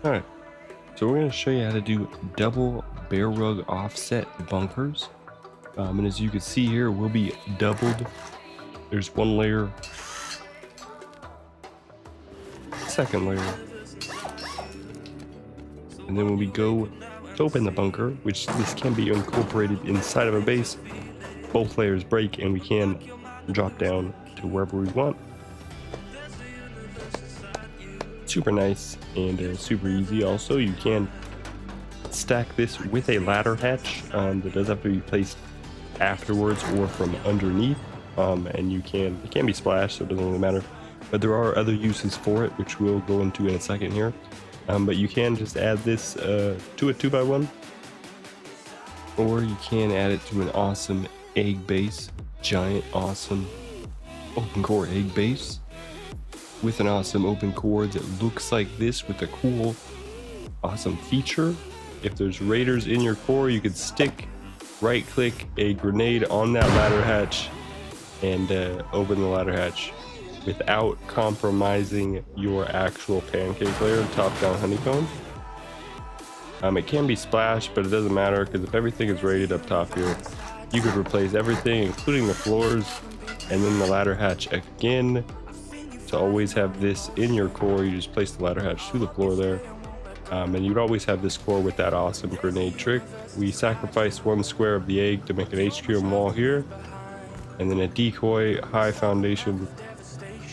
All right, so we're going to show you how to do double bear rug offset bunkers. And as you can see here, will be doubled. There's one layer, second layer, and then when we go to open the bunker, which this can be incorporated inside of a base, both layers break and we can drop down to wherever we want. Super nice and super easy. Also, you can stack this with a ladder hatch that does have to be placed afterwards or from underneath, and it can be splashed, so it doesn't really matter, but there are other uses for it which we'll go into in a second here. But you can just add this to a 2x1, or you can add it to an awesome egg base, giant awesome open core egg base with an awesome open core that looks like this with a cool awesome feature. If there's raiders in your core, you could stick right click a grenade on that ladder hatch and open the ladder hatch without compromising your actual pancake layer, top down honeycomb. It can be splashed, but it doesn't matter because if everything is rated up top here, you could replace everything including the floors and then the ladder hatch again. To always have this in your core, you just place the ladder hatch to the floor there, and you'd always have this core with that awesome grenade trick. We sacrifice one square of the egg to make an HQM wall here, and then a decoy high foundation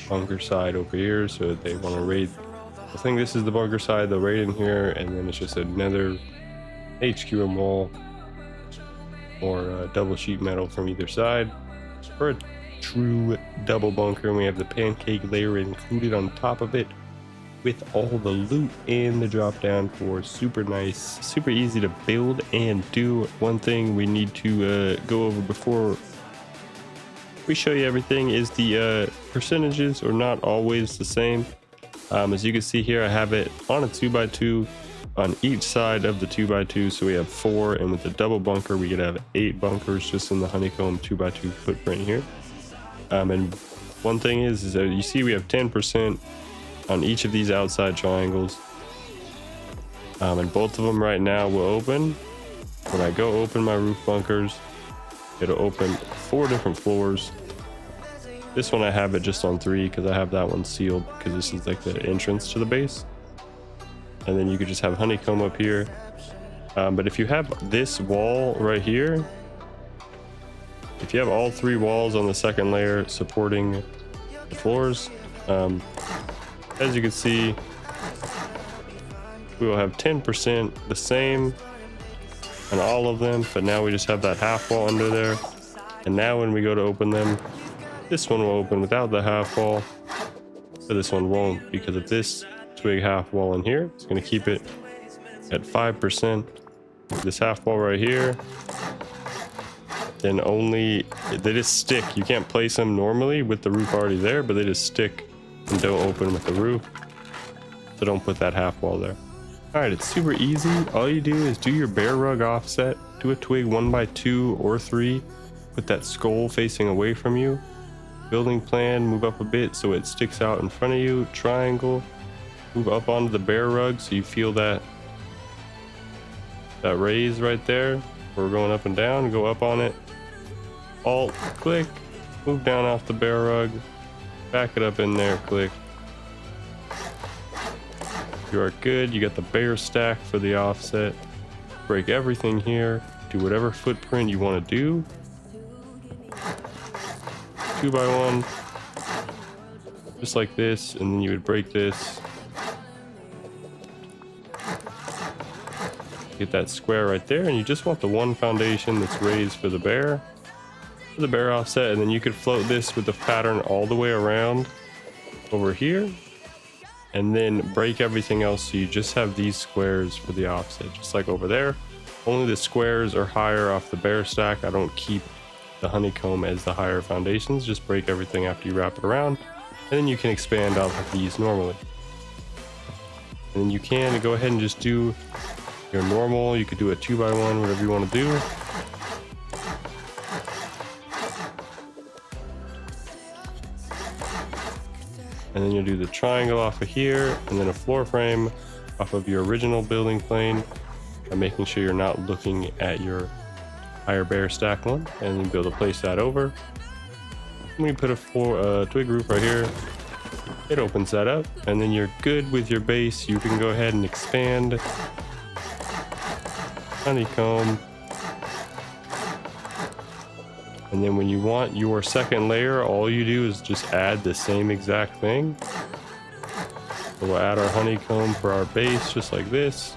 bunker side over here, so that they want to raid. I think this is the bunker side, they'll raid in here, and then it's just another HQM wall or double sheet metal from either side for a true double bunker. And we have the pancake layer included on top of it with all the loot and the drop down core. Super nice, super easy to build and do. One thing we need to go over before we show you everything is the percentages are not always the same. As you can see here, I have it on a 2x2 on each side of the 2x2, so we have 4, and with the double bunker we could have 8 bunkers just in the honeycomb 2x2 footprint here. And one thing is that you see we have 10% on each of these outside triangles, and both of them right now will open. When I go open my roof bunkers, it'll open 4 different floors. This one I have it just on 3 because I have that one sealed because this is like the entrance to the base. And then you could just have honeycomb up here. But if you have this wall right here, if you have all 3 walls on the second layer supporting the floors, as you can see, we will have 10% the same on all of them, but now we just have that half wall under there. And now when we go to open them, this one will open without the half wall, but this one won't because of this twig half wall in here. It's going to keep it at 5%. This half wall right here, then only they just stick. You can't place them normally with the roof already there, but they just stick and don't open with the roof, so don't put that half wall there. All right, it's super easy. All you do is do your bear rug offset, do a twig 1x2 or 3, put that skull facing away from you. Building plan, move up a bit so it sticks out in front of you. Triangle, move up onto the bear rug so you feel that raise right there. We're going up and down, go up on it. Alt, click, move down off the bear rug, back it up in there, click. You are good. You got the bear stack for the offset. Break everything here. Do whatever footprint you want to do. 2x1, just like this, and then you would break this. Get that square right there, and you just want the one foundation that's raised for the bear offset, and then you could float this with the pattern all the way around over here, and then break everything else so you just have these squares for the offset, just like over there. Only the squares are higher off the bear stack. I don't keep the honeycomb as the higher foundations. Just break everything after you wrap it around, and then you can expand off of these normally. And then you can go ahead and just do your normal. You could do a 2x1, whatever you want to do. And then you'll do the triangle off of here, and then a floor frame off of your original building plane by making sure you're not looking at your higher bear stack one, and then be able to place that over. When you put a twig roof right here, it opens that up, and then you're good with your base. You can go ahead and expand, honeycomb, and then when you want your second layer, all you do is just add the same exact thing. So we'll add our honeycomb for our base, just like this.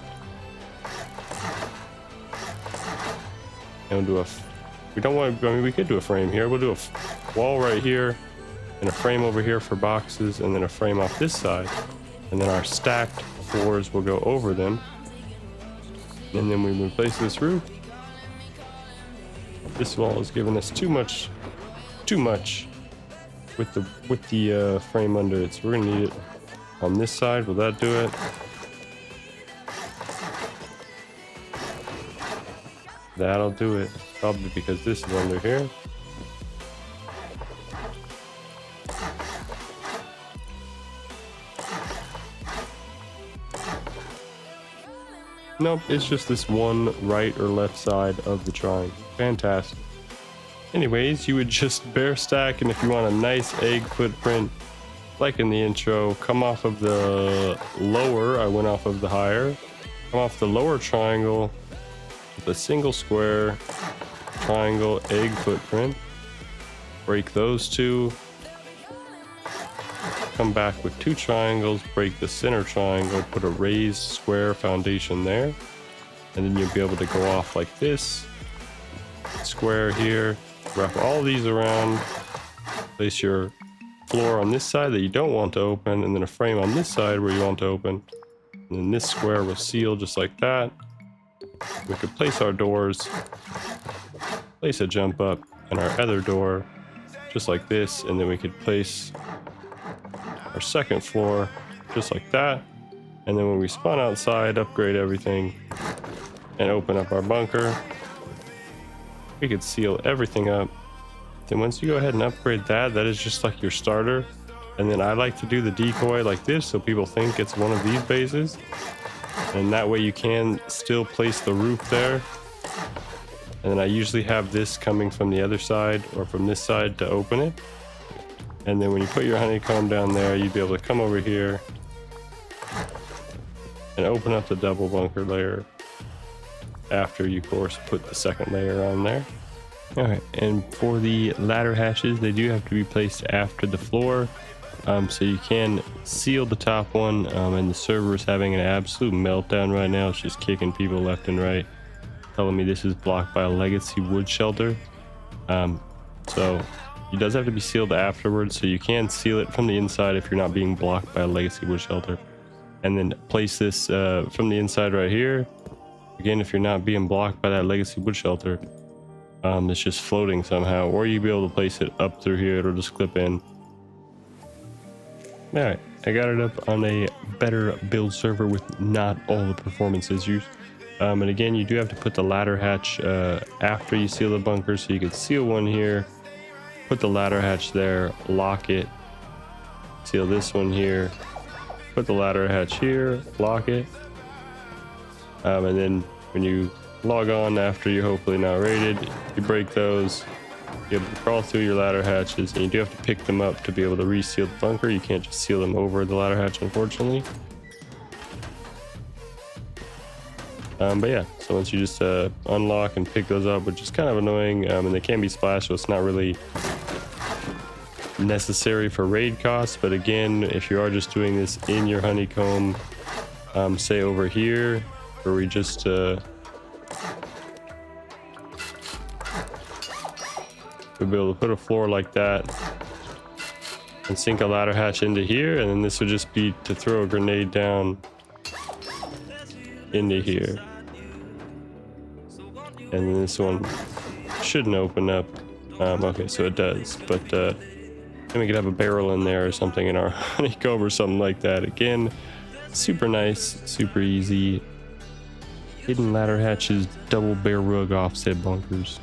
And we'll do a, we don't want to, I mean, we could do a frame here. We'll do a wall right here, and a frame over here for boxes, and then a frame off this side. And then our stacked floors will go over them. And then we replace this roof. This wall is giving us too much with the frame under it, so we're gonna need it on this side. Will that do it? That'll do it, probably because this is under here. Nope, it's just this one right or left side of the triangle. Fantastic. Anyways, you would just bear stack, and if you want a nice egg footprint, like in the intro, come off of the lower, I went off of the higher, come off the lower triangle with a single square, triangle, egg footprint, break those two, come back with two triangles, break the center triangle, put a raised square foundation there, and then you'll be able to go off like this, square here, wrap all these around, place your floor on this side that you don't want to open, and then a frame on this side where you want to open, and then this square will seal just like that. We could place our doors, place a jump up and our other door just like this, and then we could place our second floor just like that, and then when we spawn outside, upgrade everything and open up our bunker, we could seal everything up. Then once you go ahead and upgrade that, that is just like your starter. And then I like to do the decoy like this so people think it's one of these bases, and that way you can still place the roof there. And then I usually have this coming from the other side or from this side to open it. And then when you put your honeycomb down there, you'd be able to come over here and open up the double bunker layer after you, of course, put the second layer on there. Alright, and for the ladder hatches, they do have to be placed after the floor. So you can seal the top one, and the server is having an absolute meltdown right now. It's just kicking people left and right, telling me this is blocked by a legacy wood shelter. So it does have to be sealed afterwards, so you can seal it from the inside if you're not being blocked by a legacy wood shelter. And then place this from the inside right here. Again, if you're not being blocked by that legacy wood shelter, it's just floating somehow, or you'll be able to place it up through here. It'll just clip in. Alright, I got it up on a better build server with not all the performance issues. And again, you do have to put the ladder hatch after you seal the bunker, so you can seal one here, put the ladder hatch there, lock it, seal this one here, put the ladder hatch here, lock it, and then when you log on after you're hopefully not raided, you break those, you have to crawl through your ladder hatches, and you do have to pick them up to be able to reseal the bunker. You can't just seal them over the ladder hatch, unfortunately. But yeah, so once you just unlock and pick those up, which is kind of annoying, and they can be splashed, so it's not really necessary for raid costs. But again, if you are just doing this in your honeycomb, say over here, where we just we'll be able to put a floor like that and sink a ladder hatch into here, and then this would just be to throw a grenade down into here, and then this one shouldn't open up. Okay, so it does, but then we could have a barrel in there or something in our honeycomb or something like that. Again, super nice, super easy. Hidden ladder hatches, double bear rug offset bunkers.